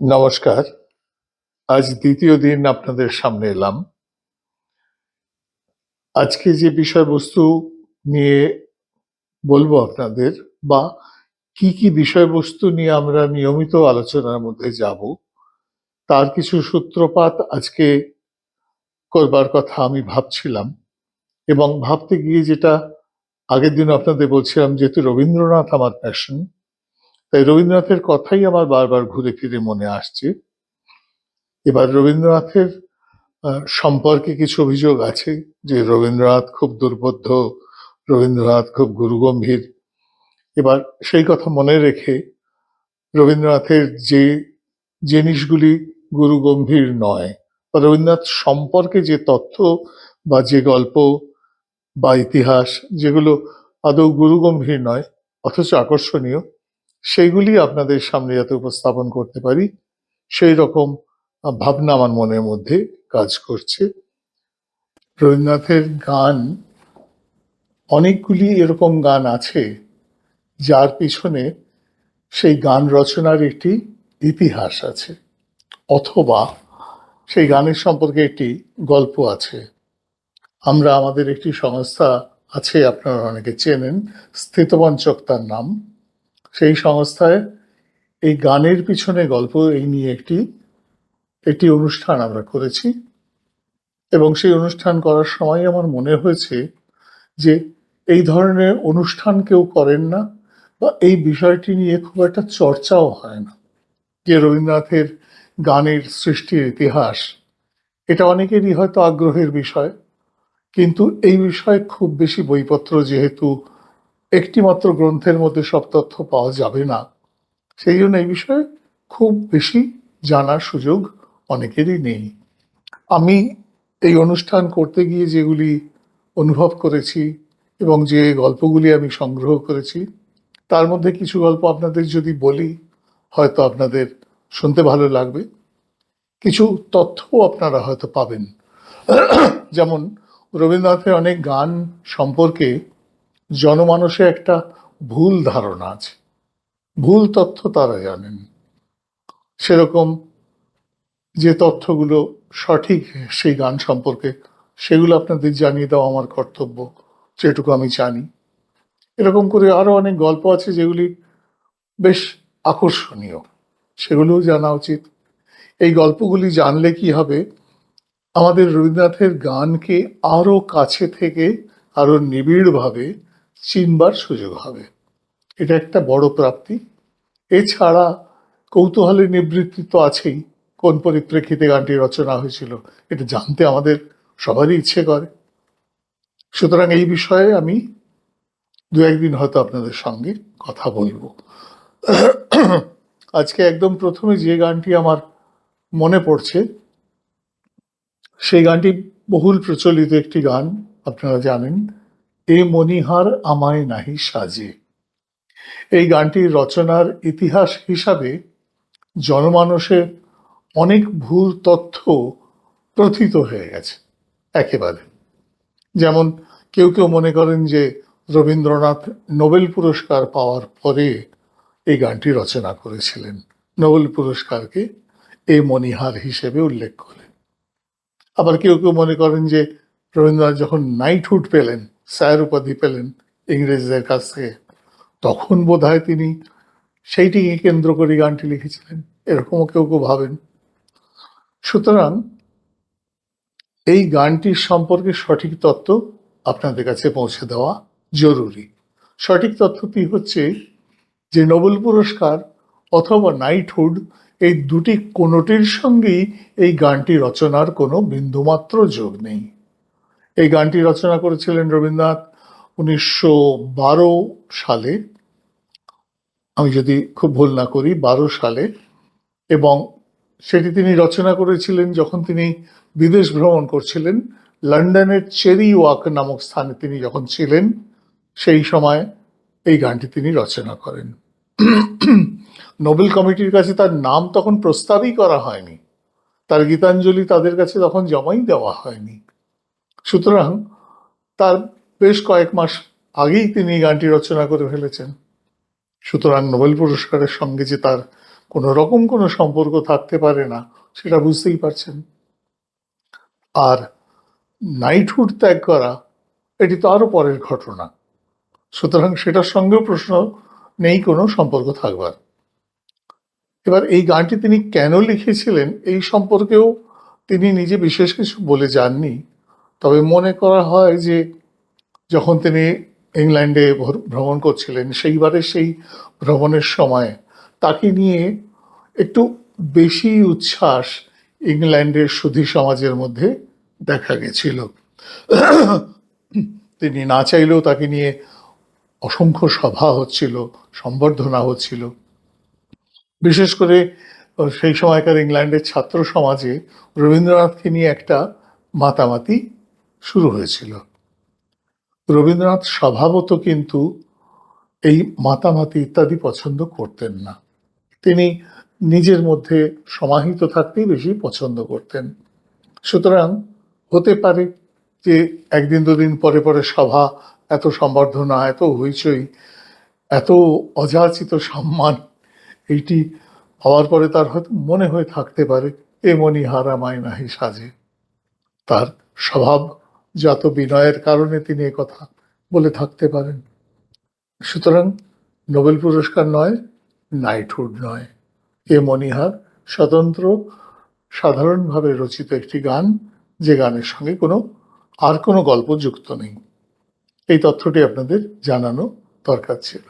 নমস্কার। আজ দ্বিতীয় দিন আপনাদের সামনে এলাম। আজকে যে বিষয়বস্তু নিয়ে বলবো আপনাদের, বা কি বিষয়বস্তু নিয়ে আমরা নিয়মিত আলোচনার মধ্যে যাব, তার কিছু সূত্রপাত আজকে করবার কথা আমি ভাবছিলাম। এবং ভাবতে গিয়ে যেটা আগের দিন আপনাদের বলছিলাম, যেহেতু রবীন্দ্রনাথ আমার প্যাশন, তাই রবীন্দ্রনাথের কথাই আমার বারবার ঘুরে ফিরে মনে আসছে। এবার রবীন্দ্রনাথের সম্পর্কে কিছু অভিযোগ আছে যে রবীন্দ্রনাথ খুব দুর্বোধ্য, রবীন্দ্রনাথ খুব গুরুগম্ভীর। এবার সেই কথা মনে রেখে রবীন্দ্রনাথের যে জিনিসগুলি গুরুগম্ভীর নয়, বা রবীন্দ্রনাথ সম্পর্কে যে তথ্য বা যে গল্প বা ইতিহাস যেগুলো আদৌ গুরুগম্ভীর নয় অথচ আকর্ষণীয়, সেইগুলি আপনাদের সামনে যাতে উপস্থাপন করতে পারি, সেই রকম ভাবনা আমার মনের মধ্যে কাজ করছে। রবীন্দ্রনাথের গান, অনেকগুলি এরকম গান আছে যার পিছনে সেই গান রচনার একটি ইতিহাস আছে, অথবা সেই গানের সম্পর্কে একটি গল্প আছে। আমরা আমাদের একটি সংস্থা আছে, আপনারা অনেকে চেনেন, স্থিতপঞ্চক তার নাম। সেই সংস্থায় এই গানের পিছনে গল্প এই নিয়ে একটি অনুষ্ঠান আমরা করেছি। এবং সেই অনুষ্ঠান করার সময় আমার মনে হয়েছে যে এই ধরনের অনুষ্ঠান কেউ করেন না, বা এই বিষয়টি নিয়ে খুব একটা চর্চাও হয় না, যে রবীন্দ্রনাথের গানের সৃষ্টির ইতিহাস। এটা অনেকেরই হয়তো আগ্রহের বিষয়, কিন্তু এই বিষয়ে খুব বেশি বইপত্র, যেহেতু একটিমাত্র গ্রন্থের মধ্যে সব তথ্য পাওয়া যাবে না, সেই জন্য এই বিষয়ে খুব বেশি জানার সুযোগ অনেকেরই নেই। আমি এই অনুষ্ঠান করতে গিয়ে যেগুলি অনুভব করেছি এবং যে গল্পগুলি আমি সংগ্রহ করেছি, তার মধ্যে কিছু গল্প আপনাদের যদি বলি, হয়তো আপনাদের শুনতে ভালো লাগবে। কিছু তথ্যও আপনারা হয়তো পাবেন। যেমন রবীন্দ্রনাথের অনেক গান সম্পর্কে জনমানসে একটা ভুল ধারণা আছে, ভুল তথ্য তারা জানেন। সেরকম যে তথ্যগুলো সঠিক সেই গান সম্পর্কে, সেগুলো আপনাদের জানিয়ে দেওয়া আমার কর্তব্য, যেটুকু আমি জানি। এরকম করে আরো অনেক গল্প আছে যেগুলি বেশ আকর্ষণীয়, সেগুলোও জানা উচিত। এই গল্পগুলি জানলে কি হবে, আমাদের রবীন্দ্রনাথের গানকে আরো কাছে থেকে আরো নিবিড়ভাবে চিনবার সুযোগ হবে। এটা একটা বড় প্রাপ্তি। এছাড়া কৌতূহলের নিবৃত্তি তো আছেই, কোন পরিপ্রেক্ষিতে গানটি রচনা হয়েছিল এটা জানতে আমাদের সবারই ইচ্ছে করে। সুতরাং এই বিষয়ে আমি দু একদিন হয়তো আপনাদের সঙ্গে কথা বলবো। আজকে একদম প্রথমে যে গানটি আমার মনে পড়ছে, সেই গানটি বহুল প্রচলিত একটি গান, আপনারা জানেন, এ মনিহার আমায় নাহি সাজে। এই গানটির রচনার ইতিহাস হিসাবে জনমানসে অনেক ভুল তথ্য প্রথিত হয়ে গেছে একেবারে। যেমন কেউ কেউ মনে করেন যে রবীন্দ্রনাথ নোবেল পুরস্কার পাওয়ার পরে এই গানটি রচনা করেছিলেন, নোবেল পুরস্কারকে এ মনিহার হিসেবে উল্লেখ করে। আবার কেউ কেউ মনে করেন যে রবীন্দ্রনাথ যখন নাইটহুড পেলেন, স্যার উপাধি পেলেন ইংরেজদের কাছ থেকে, তখন বোধহয় তিনি সেইটিকে কেন্দ্র করে গানটি লিখেছিলেন, এরকমও কেউ কেউ ভাবেন। সুতরাং এই গানটির সম্পর্কে সঠিক তথ্য আপনাদের কাছে পৌঁছে দেওয়া জরুরি। সঠিক তথ্যটি হচ্ছে যে নোবেল পুরস্কার অথবা নাইটহুড, এই দুটি কোনোটির সঙ্গেই এই গানটি রচনার কোনো বিন্দুমাত্র যোগ নেই। এই গানটি রচনা করেছিলেন রবীন্দ্রনাথ 1912 সালে, আমি যদি খুব ভুল না করি 12 সালে। এবং সেটি তিনি রচনা করেছিলেন যখন তিনি বিদেশ ভ্রমণ করছিলেন, লন্ডনের চেরি ওয়াক নামক স্থানে তিনি যখন ছিলেন, সেই সময় এই গানটি তিনি রচনা করেন। নোবেল কমিটির কাছে তার নাম তখন প্রস্তাবই করা হয়নি, তার গীতাঞ্জলি তাদের কাছে তখন জমাই দেওয়া হয়নি। সুতরাং তার বেশ কয়েক মাস আগেই তিনি গানটি রচনা করে ফেলেছেন। সুতরাং নোবেল পুরস্কারের সঙ্গে যে তার কোনো রকম কোনো সম্পর্ক থাকতে পারে না, সেটা বুঝতেই পারছেন। আর নাইটহুড ত্যাগ করা, এটি তো আরো পরের ঘটনা। সুতরাং সেটার সঙ্গেও প্রশ্ন নেই কোনো সম্পর্ক থাকবার। এবার এই গানটি তিনি কেন লিখেছিলেন এই সম্পর্কেও তিনি নিজে বিশেষ কিছু বলে যাননি। তবে মনে করা হয় যে যখন তিনি ইংল্যান্ডে ভ্রমণ করছিলেন, সেইবারে সেই ভ্রমণের সময় তাকে নিয়ে একটু বেশি উচ্ছ্বাস ইংল্যান্ডের সুধী সমাজের মধ্যে দেখা গেছিল। তিনি না চাইলেও তাকে নিয়ে অসংখ্য সভা হচ্ছিল, সম্বর্ধনা হচ্ছিল। বিশেষ করে সেই সময়কার ইংল্যান্ডের ছাত্র সমাজে রবীন্দ্রনাথকে নিয়ে একটা মাতামাতি শুরু হয়েছিল। রবীন্দ্রনাথ স্বভাবত কিন্তু এই মাতামাতি ইত্যাদি পছন্দ করতেন না। তিনি নিজের মধ্যে সমাহিত থাকতেই বেশি পছন্দ করতেন। সুতরাং হতে পারে যে একদিন দুদিন পরে পরে সভা, এত সম্বর্ধনা, এত হইচই, এত অযাচিত সম্মান, এইটি হওয়ার পরে তার হয়তো মনে হয়ে থাকতে পারে এমনি হারামায় নাহি সাজে। তার স্বভাবজাত বিনয়ের কারণে তিনি কথা বলে থাকতে পারেন। সুতরাং নোবেল পুরস্কার নয়, নাইটহুড নয়, এ মণিহার স্বতন্ত্র সাধারণভাবে রচিত একটি গান, যে গানের সঙ্গে আর কোনো গল্প যুক্ত নেই। এই তথ্যটি আপনাদের জানানো দরকার ছিল।